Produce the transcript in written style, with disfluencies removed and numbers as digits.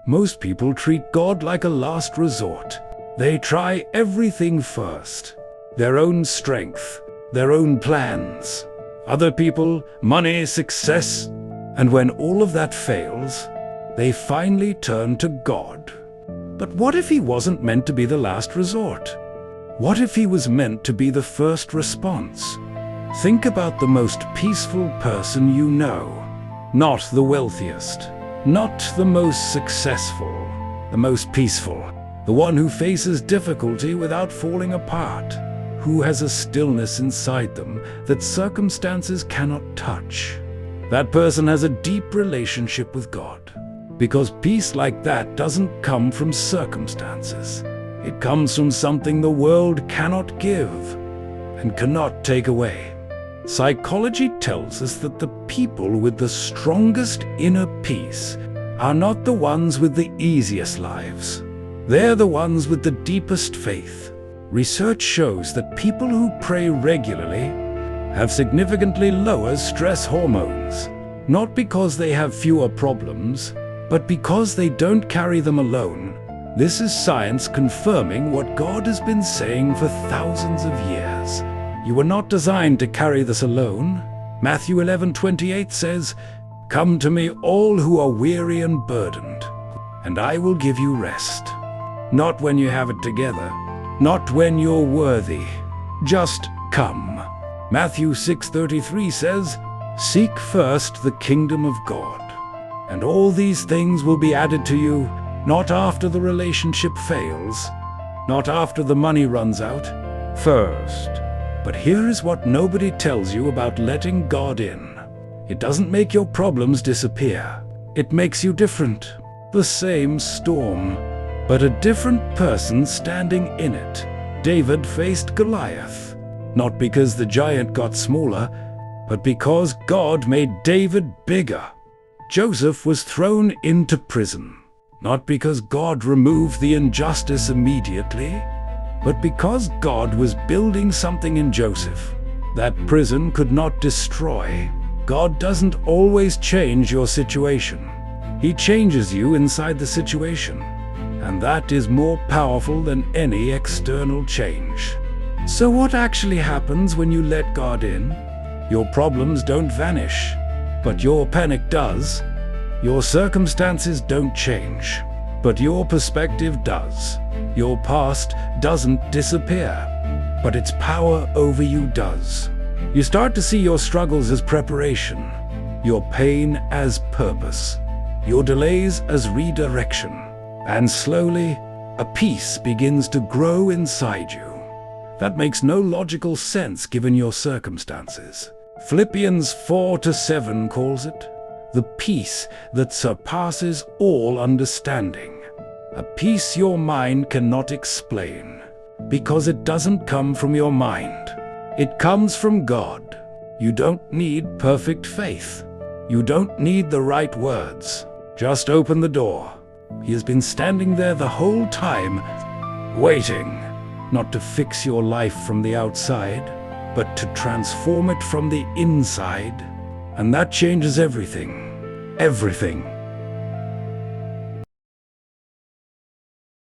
Most people treat God like a last resort. They try everything first. Their own strength, their own plans, other people, money, success. And when all of that fails, they finally turn to God. But what if he wasn't meant to be the last resort? What if he was meant to be the first response? Think about the most peaceful person you know. Not the wealthiest, not the most successful, the most peaceful. The one who faces difficulty without falling apart, who has a stillness inside them that circumstances cannot touch. That person has a deep relationship with God, because peace like that doesn't come from circumstances. It comes from something the world cannot give and cannot take away. Psychology tells us that the people with the strongest inner peace are not the ones with the easiest lives. They're the ones with the deepest faith. Research shows that people who pray regularly have significantly lower stress hormones, not because they have fewer problems, but because they don't carry them alone. This is science confirming what God has been saying for thousands of years. You were not designed to carry this alone. Matthew 11:28 says, "Come to me all who are weary and burdened, and I will give you rest." Not when you have it together, not when you're worthy. Just come. Matthew 6:33 says, "Seek first the kingdom of God, and all these things will be added to you," not after the relationship fails, not after the money runs out, first. But here is what nobody tells you about letting God in. It doesn't make your problems disappear. It makes you different. The same storm, but a different person standing in it. David faced Goliath, not because the giant got smaller, but because God made David bigger. Joseph was thrown into prison, not because God removed the injustice immediately, but because God was building something in Joseph that prison could not destroy. God doesn't always change your situation. He changes you inside the situation. And that is more powerful than any external change. So what actually happens when you let God in? Your problems don't vanish, but your panic does. Your circumstances don't change, but your perspective does. Your past doesn't disappear, but its power over you does. You start to see your struggles as preparation, your pain as purpose, your delays as redirection. And slowly, a peace begins to grow inside you. That makes no logical sense given your circumstances. Philippians 4:7 calls it the peace that surpasses all understanding. A peace your mind cannot explain, because it doesn't come from your mind. It comes from God. You don't need perfect faith. You don't need the right words. Just open the door. He has been standing there the whole time, waiting, not to fix your life from the outside, but to transform it from the inside. And that changes everything. Everything.